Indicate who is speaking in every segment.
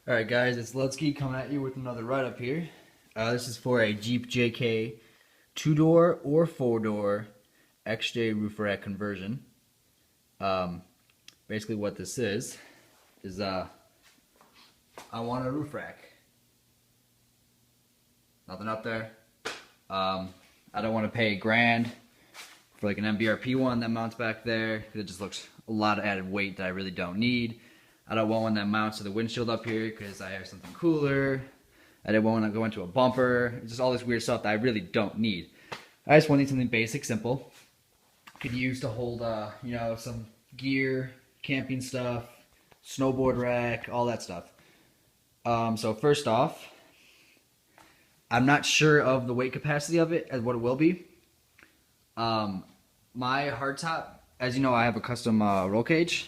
Speaker 1: Alright guys, it's Ludski coming at you with another write-up here. This is for a Jeep JK 2-door or 4-door XJ roof rack conversion. Basically what this is I want a roof rack. Nothing up there. I don't want to pay $1,000 for like an MBRP one that mounts back there because it just looks a lot of added weight that I really don't need. I don't want one that mounts to the windshield up here because I have something cooler. I didn't want to go into a bumper. It's just all this weird stuff that I really don't need. I just want to need something basic, simple. Could use to hold, some gear, camping stuff, snowboard rack, all that stuff. So first off, I'm not sure of the weight capacity of it as what it will be. My hardtop, as you know, I have a custom roll cage.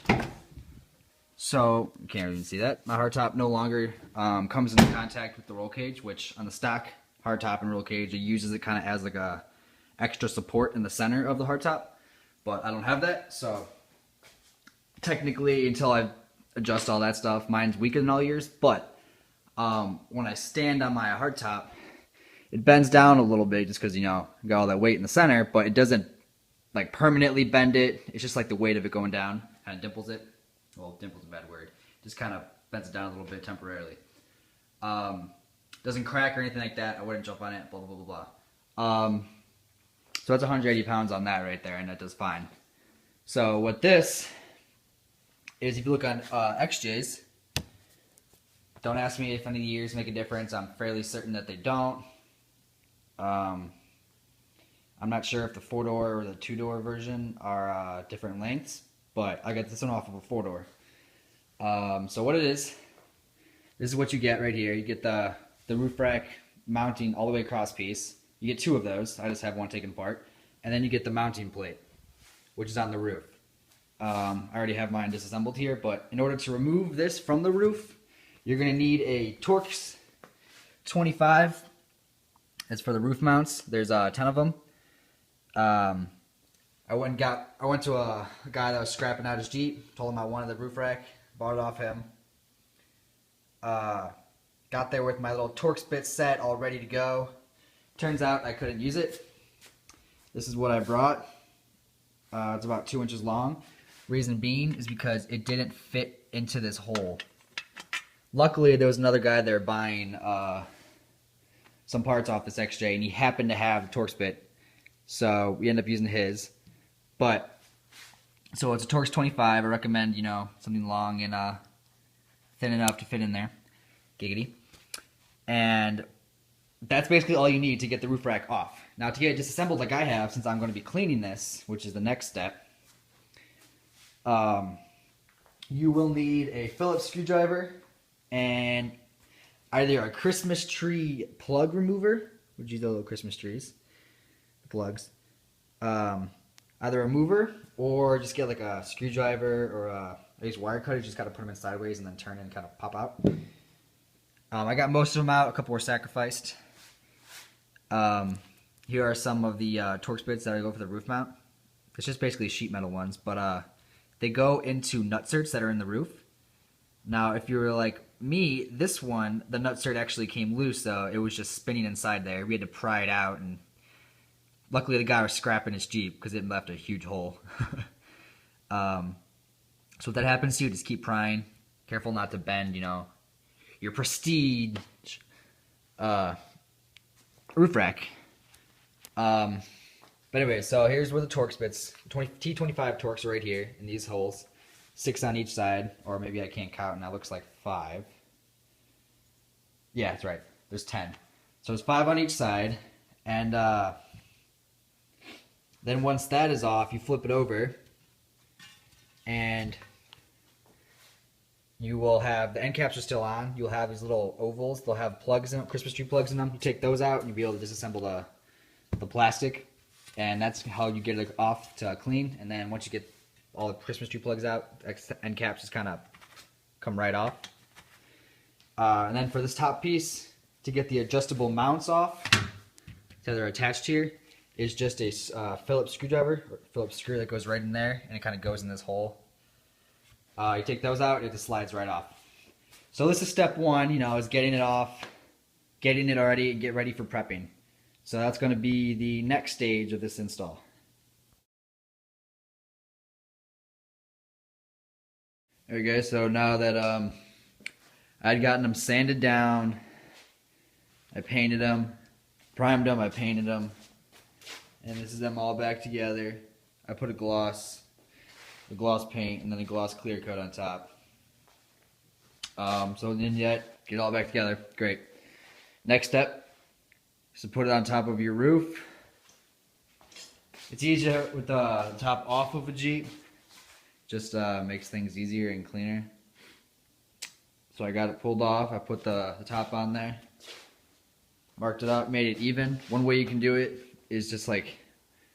Speaker 1: So, you can't even see that. My hardtop no longer comes into contact with the roll cage, which on the stock hardtop and roll cage, it uses it kind of as like a extra support in the center of the hardtop. But I don't have that, so technically until I adjust all that stuff, mine's weaker than all yours. But when I stand on my hardtop, it bends down a little bit just because, you know, I got all that weight in the center, but it doesn't like permanently bend it. It's just like the weight of it going down kind of dimples it. Well, dimple's a bad word. Just kind of bends it down a little bit temporarily. Doesn't crack or anything like that. I wouldn't jump on it, blah, blah, blah, blah, blah. So that's 180 pounds on that right there, and that does fine. So what this is, if you look on XJs, don't ask me if any of the years make a difference. I'm fairly certain that they don't. I'm not sure if the 4-door or the 2-door version are different lengths, but I got this one off of a 4-door. So what it is, this is what you get right here. You get the roof rack mounting all the way across piece. You get 2 of those. I just have one taken apart. And then you get the mounting plate, which is on the roof. I already have mine disassembled here, but in order to remove this from the roof, you're going to need a Torx 25. That's for the roof mounts. There's 10 of them. I went to a guy that was scrapping out his Jeep, told him I wanted the roof rack, bought it off him. Got there with my little Torx bit set all ready to go. Turns out I couldn't use it. This is what I brought. It's about 2 inches long. Reason being is because it didn't fit into this hole. Luckily, there was another guy there buying some parts off this XJ, and he happened to have the Torx bit, so we ended up using his. But so it's a Torx 25. I recommend, you know, something long and thin enough to fit in there. Giggity. And that's basically all you need to get the roof rack off. Now to get it disassembled like I have, since I'm going to be cleaning this, which is the next step, you will need a Phillips screwdriver and either a Christmas tree plug remover, which use the little Christmas trees, the plugs, either a mover or just get like a screwdriver or I use wire cutters. You just got to put them in sideways and then turn and kind of pop out. I got most of them out. A couple were sacrificed. Here are some of the Torx bits that I go for the roof mount. It's just basically sheet metal ones, but they go into nutserts that are in the roof. Now, if you were like me, this one, the nutsert actually came loose, so it was just spinning inside there. We had to pry it out, and luckily the guy was scrapping his Jeep because it left a huge hole. So if that happens to you, just keep prying. Careful not to bend, you know, your prestige roof rack. But anyway, so here's where the Torx bits, T25 Torx are right here in these holes. 6 on each side, or maybe I can't count and that looks like 5. Yeah, that's right. There's 10. So there's 5 on each side, and then once that is off, you flip it over, and you will have, the end caps are still on, you'll have these little ovals, they'll have plugs in them, Christmas tree plugs in them. You take those out and you'll be able to disassemble the plastic, and that's how you get it off to clean. And then once you get all the Christmas tree plugs out, end caps just kind of come right off. And then for this top piece, to get the adjustable mounts off, so they're attached here, is just a Phillips screwdriver, or Phillips screw that goes right in there, and it kind of goes in this hole. You take those out, it just slides right off. So this is step one, is getting it off, getting it already, get ready for prepping. So that's going to be the next stage of this install. There we go. So now that I'd gotten them sanded down, I painted them, primed them, I painted them, and this is them all back together. I put a gloss paint, and then a gloss clear coat on top. So then get it all back together. Great. Next step is to put it on top of your roof. It's easier with the top off of a Jeep. Just makes things easier and cleaner. So I got it pulled off. I put the top on there. Marked it up, made it even. One way you can do it is just like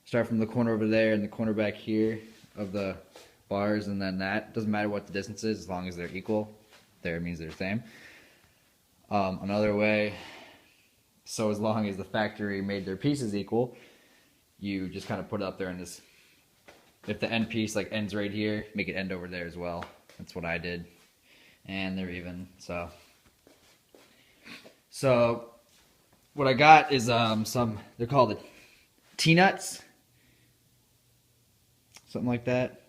Speaker 1: start from the corner over there and the corner back here of the bars, and then that. Doesn't matter what the distance is as long as they're equal. There means they're the same. Another way, so as long as the factory made their pieces equal, you just kind of put it up there in this. If the end piece like ends right here, make it end over there as well. That's what I did. And they're even. So what I got is they're called the T-nuts. Something like that.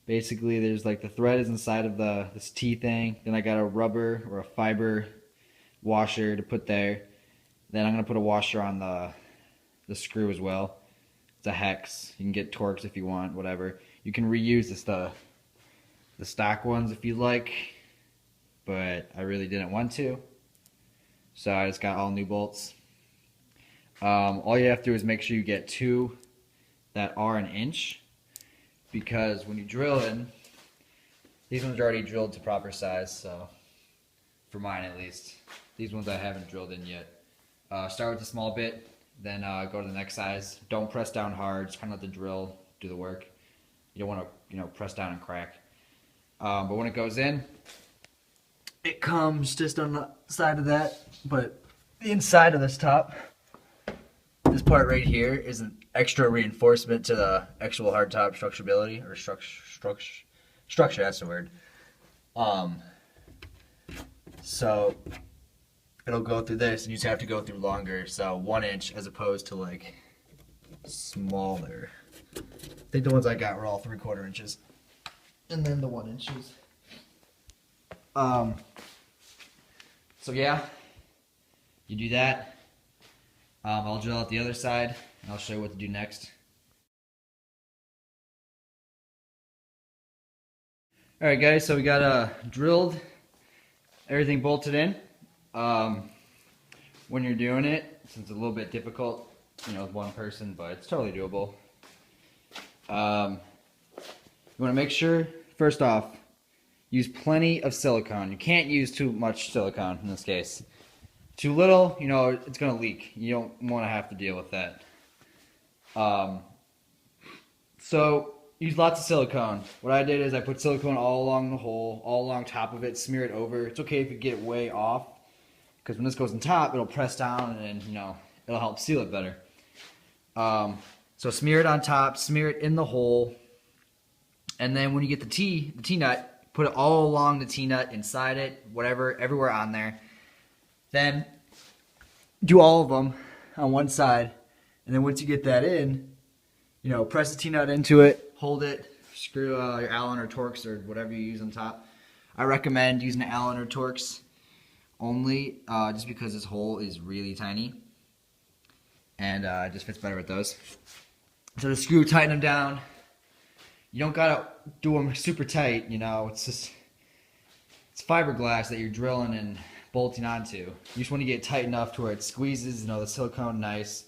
Speaker 1: Basically there's like the thread is inside of this T thing. Then I got a rubber or a fiber washer to put there. Then I'm gonna put a washer on the screw as well. It's a hex. You can get Torx if you want, whatever. You can reuse the stock ones if you like, but I really didn't want to. So I just got all new bolts. All you have to do is make sure you get 2 that are 1 inch, because when you drill in, these ones are already drilled to proper size, so for mine at least. These ones I haven't drilled in yet. Start with a small bit, then go to the next size. Don't press down hard, just kind of let the drill do the work. You don't want to, press down and crack. But when it goes in, it comes just on the side of that, but the inside of this top, this part right here is an extra reinforcement to the actual hardtop structurability, or structure, that's the word. So it'll go through this, and you just have to go through longer, so 1 inch as opposed to like smaller. I think the ones I got were all 3/4 inches, and then the 1 inches. So yeah, you do that. I'll drill out the other side, and I'll show you what to do next. Alright guys, so we got drilled, everything bolted in. When you're doing it, since it's a little bit difficult, with one person, but it's totally doable. You want to make sure, first off, use plenty of silicone. You can't use too much silicone in this case. Too little, it's going to leak. You don't want to have to deal with that. So use lots of silicone. What I did is I put silicone all along the hole, all along top of it, smear it over. It's okay if you get it way off, because when this goes on top, it'll press down and it'll help seal it better. So smear it on top, smear it in the hole, and then when you get the T-nut, put it all along the T-nut, inside it, whatever, everywhere on there. Then do all of them on one side, and then once you get that in, press the T-nut into it, hold it, screw your Allen or Torx or whatever you use on top. I recommend using an Allen or Torx only, just because this hole is really tiny, and it just fits better with those. So the screw, tighten them down. You don't gotta do them super tight, it's fiberglass that you're drilling and bolting onto. You just want to get it tight enough to where it squeezes, the silicone nice,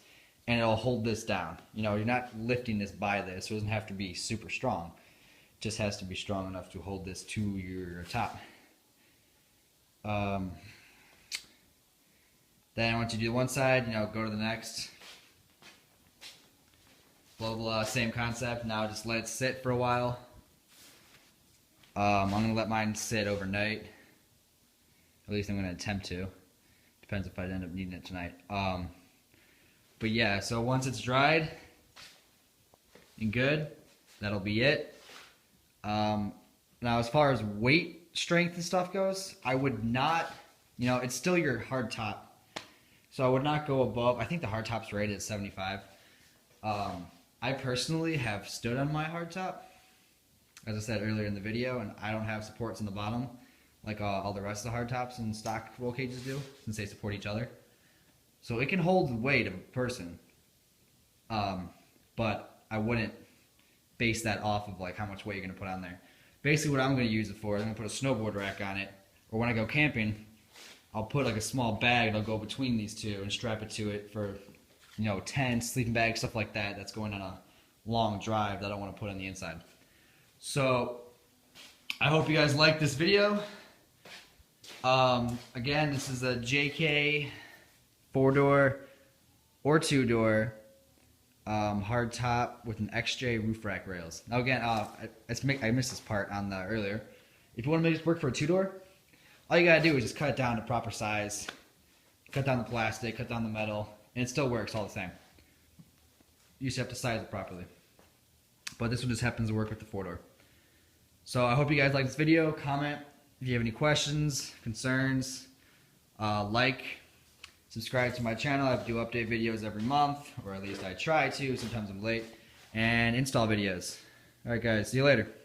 Speaker 1: and it'll hold this down. You're not lifting this by this, so it doesn't have to be super strong. It just has to be strong enough to hold this to your top. Then once you do one side, go to the next. Blah blah, same concept. Now just let it sit for a while. I'm gonna let mine sit overnight. At least I'm gonna attempt to. Depends if I end up needing it tonight. But yeah, so once it's dried and good, that'll be it. Now as far as weight, strength and stuff goes, I would not, you know, it's still your hard top. So I would not go above, I think the hard top's rated at 75. I personally have stood on my hard top, as I said earlier in the video, and I don't have supports in the bottom like all the rest of the hard tops and stock roll cages do, since they support each other. So it can hold the weight of a person, but I wouldn't base that off of like how much weight you're going to put on there. Basically what I'm going to use it for is I'm going to put a snowboard rack on it, or when I go camping, I'll put like a small bag and I'll go between these two and strap it to it for, you know, tents, sleeping bags, stuff like that that's going on a long drive that I don't want to put on the inside. So I hope you guys like this video. Again, this is a JK 4-door or 2-door hard top with an XJ roof rack rails. Now again, I missed this part on the earlier. If you want to make this work for a 2-door, all you gotta do is just cut it down to proper size, cut down the plastic, cut down the metal, and it still works all the same. You just have to size it properly. But this one just happens to work with the 4-door. So I hope you guys like this video. Comment if you have any questions, concerns, like, subscribe to my channel. I do update videos every month, or at least I try to. Sometimes I'm late. And install videos. Alright guys, see you later.